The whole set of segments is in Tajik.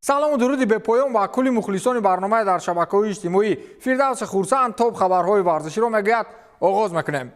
салому дуруди бепоён ба кулли мухлисони барномаи дар шабакаҳои иҷтимоӣ. Фирдавси хурсанд топ хабарҳои варзиширо мегӯяд. оғоз мекунем.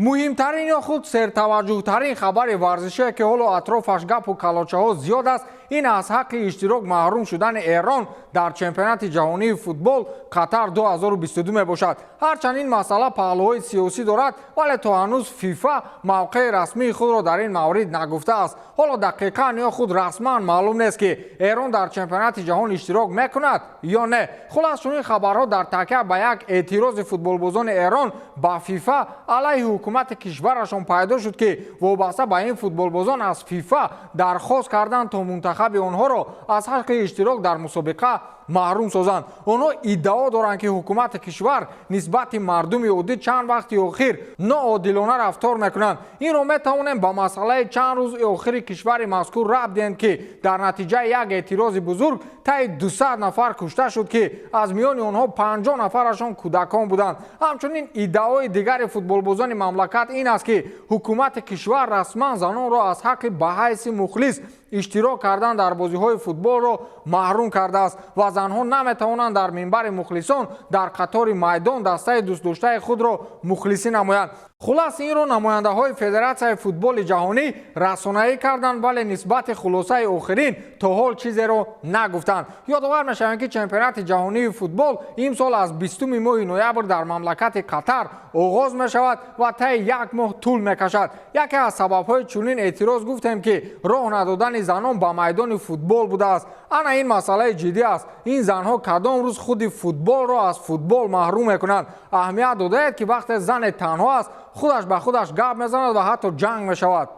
муҳимтарин ё худ сертаваҷҷӯҳтарин хабари варзишие ки ҳоло атрофаш гапу калочаҳо зиёд аст, ин аз ҳаққи иштирок маҳрум шудани Эрон дар чемпионати ҷаҳонии футбол Қатар 2022 мебошад. Ҳарчанд ин масъала паҳлӯҳои сиёсӣ дорад, вале то ҳанӯз ФИФА мавқеи расмии худро дар ин маврид нагуфтааст. ҳоло дақиқан ё худ расман маълум нест ки Эрон дар чемпионати ҷаҳон иштирок мекунад ё не. хулас чунин хабарҳо дар такя ба як эътирози футболбозони Эрон ба ФИФА алайҳи ҳукумати кишварашон пайдо шуд ки вобаста ба ин футболбозон аз ФИФА дархост карданд то мунтахаби онҳоро аз ҳаққи иштирок дар мусобиқа маҳрум созанд. онҳо иддао доранд ки ҳукумати кишвар нисбати мардуми оддӣ чанд вақти охир ноодилона рафтор мекунанд. инро метавонем ба масъалаи чанд рӯзи охири кишвари мазкур рабт диҳем ки дар натиҷаи як эътирози бузург таи 200 нафар кушта шуд ки аз миёни онҳо 50 нафарашон кӯдакон буданд. ҳамчунин иддаои дигари футболбозони мамлакат ин аст ки ҳукумати кишвар расман занонро аз ҳаққи ба ҳайси мухлис иштирок кардан дар бозиҳои футболро маҳрум кардааст ва занҳо наметавонанд дар минбари мухлисон дар қатори майдон дастаи дӯстдоштаи худро мухлисӣ намоянд. хулас инро намояндаҳои Федератсияи футболи ҷаҳонӣ расонаӣ карданд, вале нисбати хулосаи охирин то ҳол чизеро нагуфтанд. ёдовар мешавем ки чемпионати ҷаҳонии футбол имсол аз 20 моҳи ноябр дар мамлакати Қатар оғоз мешавад ва таи як моҳ тӯл мекашад. яке аз сабабҳои чунин эътироз гуфтем ки роҳ надодани занон ба майдони футбол будааст. ана ин масъалаи ҷиддӣ аст. ин занҳо кадом рӯз худи футболро аз футбол маҳрум мекунанд. аҳамият додаед ки вақте зане танҳо аст, худаш ба худаш гап мезанад ва ҳатто ҷанг мешавад.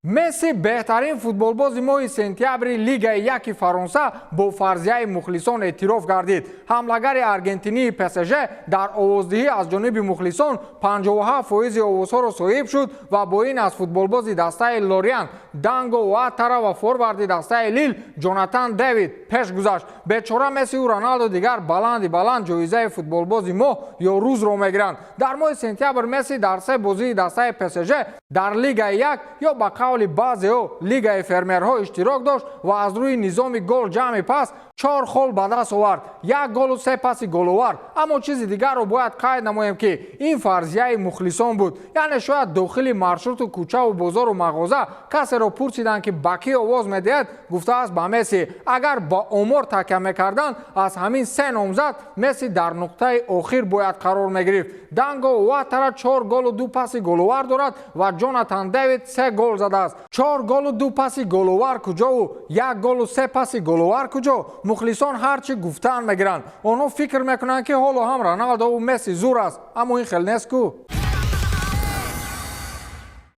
месси беҳтарин футболбози моҳи сентябри лигаи яки фаронса бо фарзияи мухлисон эътироф гардид. ҳамлагари аргентинии ПСЖ дар овоздиҳӣ аз ҷониби мухлисон 57% овозҳоро соҳиб шуд ва бо ин аз футболбози дастаи Лориан Данго Уатара ва форварди дастаи Лил Ҷонатан Дэвид пеш гузашт. бечора Мессию Роналдо дигар баланд ҷоизаи футболбози моҳ ё рӯзро мегиранд. дар моҳи сентябр Месси дар се бозии дастаи ПСЖ дар лигаи як ё ба қавли баъзеҳо лигаи фермерҳо иштирок дошт ва аз рӯи низоми гол ҷамъи пас 4 хол ба даст овард, 1 голу 3 паси головар. аммо чизи дигарро бояд қайд намоем ки ин фарзияи мухлисон буд. яъне шояд дохили маршруту кӯчаву бозору мағоза касеро пурсиданд ки ба кӣ овоз медиҳед, гуфтааст ба Месси. агар ба омор такя мекарданд, аз ҳамин се номзад Месси дар нуқтаи охир бояд қарор мегирифт. Данго Уатара 4 голу 2 паси головар дорад ва Ҷонатан Дэвид 3 гол задааст. 4 голу 2 паси головар куҷову 1 голу 3 паси головар куҷо? мухлисон ҳарчи гуфтаанд мегиранд. онҳо фикр мекунанд ки ҳоло ҳам Роналдову Месси зур аст, аммо ин хел нест кӯ.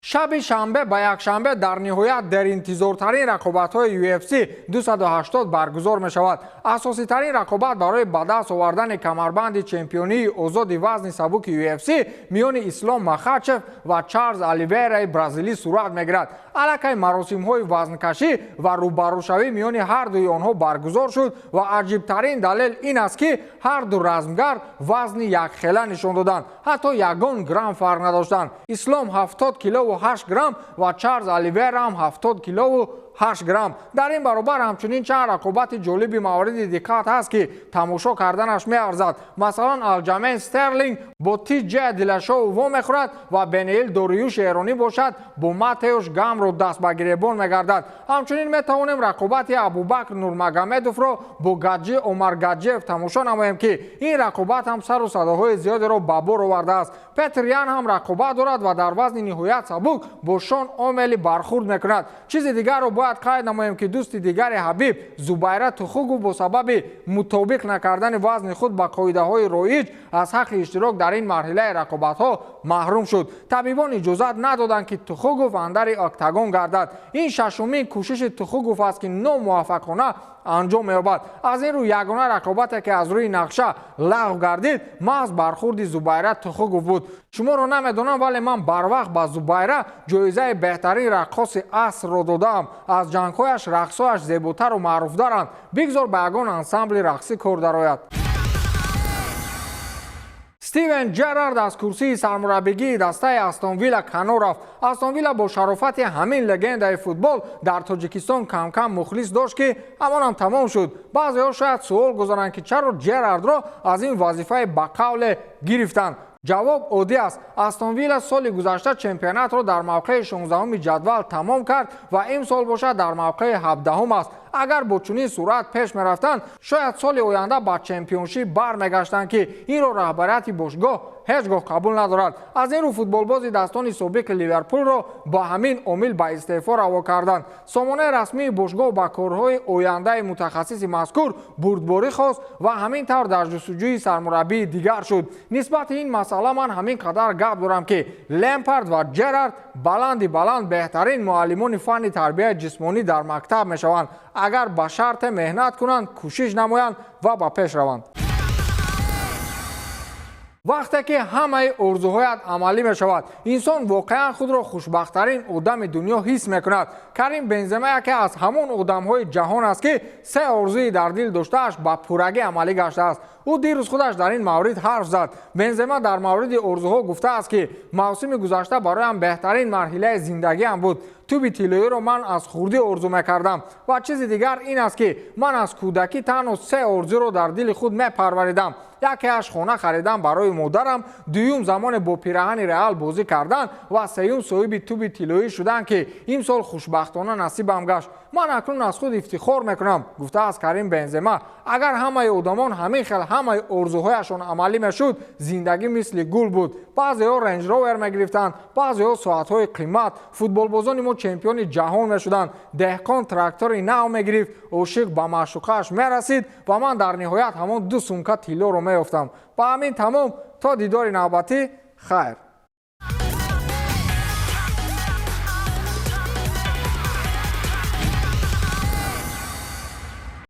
шаби шанбе ба якшанбе дар ниҳоят деринтизортарин рақобатҳои UFC 280 баргузор мешавад. асоситарин рақобат барои ба даст овардани камарбанди чемпионии озоди вазни сабуки UFC миёни Ислом Махачев ва Чарлз Оливейраи бразилӣ сурат мегирад. аллакай маросимҳои вазнкашӣ ва рӯбарӯшавӣ миёни ҳардуи онҳо баргузор шуд ва аҷибтарин далел ин аст ки ҳарду размгар вазни якхела нишон доданд. ҳатто ягон грамм фарқ надоштанд. Ислом 70 килову 8 грамм ва Чарлз Оливейра ҳам 70 килову 8 грамм. дар ин баробар ҳамчунин чанд рақобати ҷолиби мавриди диққат ҳаст ки тамошо карданаш меарзад. масалан Алҷамейн Стерлинг бо Тиҷ Дилашоу во мехӯрад ва Бенеил Дориюш эронӣ бошад бо Матеуш Гамро даст ба гиребон мегардад. ҳамчунин метавонем рақобати Абубакр Нурмагомедовро бо Гадҷи Омар Гадҷиев тамошо намоем ки ин рақобат ҳам сару садоҳои зиёдеро ба бор овардааст. Петр Ян ҳам рақобат дорад ва дар вазни ниҳоят сабук бо Шон Омели бархурд мекунад. чизи дигарро бояд қайд намоем ки дӯсти дигари Ҳабиб Зубайра Тухугу бо сабаби мутобиқ накардани вазни худ ба қоидаҳои роиҷ аз ҳаққи иштирок дар ин марҳилаи рақобатҳо маҳрум шуд. табибон иҷозат надоданд ки Тухугов андари октагон гардад. ин шашумин кӯшиши Тухугов аст ки номуваффақона анҷом меёбад. аз ин рӯ ягона рақобате ки аз рӯи нақша лағв гардид маҳз бархурди Зубайра Тухугов буд. шуморо намедонам, вале ман барвақт ба Зубайра ҷоизаи беҳтарин раққоси асрро додаам. аз ҷангҳояш рақсҳояш зеботару маъруфдаранд. бигзор ба ягон ансамбли рақсӣ кор дарояд. стивен ҷерард аз курсии сармураббигии дастаи астон вилла канор рафт. астон вилла бо шарофати ҳамин легендаи футбол дар тоҷикистон камкам мухлис дошт ки ҳамонам тамом шуд. баъзеҳо шояд суол гузоранд ки чаро ҷерардро аз ин вазифаи ба қавле гирифтанд. ҷавоб оддӣ аст. астон вилла соли гузашта чемпионатро дар мавқеи 16-уми ҷадвал тамом кард ва имсол бошад дар мавқеи 17-ум аст. агар бо чунин суръат пеш мерафтанд, шояд соли оянда ба чемпионшип бармегаштанд ки инро раҳбарияти бошгоҳ ҳеҷ гоҳ қабул надорад. аз ин рӯ футболбози дастoni собиқи ливерпулро ба ҳамин омил ба истеъфо раво карданд. сомонаи расмии бошгоҳ ба корҳои ояндаи мутахассиси мазкур бурдборӣ хост ва ҳамин тавр дар ҷустуҷӯи сармураббии дигар шуд. нисбати ин масъала ман ҳамин қадар гап дорам ки лемпард ва ҷерард баланди баланд беҳтарин муаллимони фанни тарбияи ҷисмонӣ дар мактаб мешаванд, агар ба шарте меҳнат кунанд, кӯшиш намоянд ва ба пеш раванд. вақте ки ҳамаи орзуҳоят амалӣ мешавад, инсон воқеан худро хушбахттарин одами дунё ҳис мекунад. карим бензема яке аз ҳамон одамҳои ҷаҳон аст ки се орзуи дар дил доштааш ба пуррагӣ амалӣ гаштааст. ӯ дирӯз худаш дар ин маврид ҳарф зад. бензема дар мавриди орзуҳо гуфтааст ки мавсими гузашта бароям беҳтарин марҳилаи зиндагиам буд. туби тиллоиро ман аз хурдӣ орзу мекардам ва чизи дигар ин аст ки ман аз кӯдакӣ танҳо се орзуро дар дили худ мепарваридам. якеаш хона харидам барои модарам, дуюм замоне бо пираҳани реал бозӣ кардан ва сеюм соҳиби туби тиллоӣ шудан ки имсол хушбахтона насибам гашт. ман акнун аз худ ифтихор мекунам, гуфтааст карим бензема. агар ҳамаи одамон ҳамин хел ҳамаи орзуҳояшон амалӣ мешуд, зиндагӣ мисли гул буд. баъзеҳо рейнҷ ровер мегирифтанд, баъзеҳо соатҳои қимат. футболбозони мо чемпиони ҷаҳон мешуданд, деҳқон трактори нав мегирифт, ошиқ ба маъшуқааш мерасид ва ман дар ниҳоят ҳамон 2 сумка тиллоро меёфтам. ба ҳамин тамом, то дидори навбатӣ, хайр.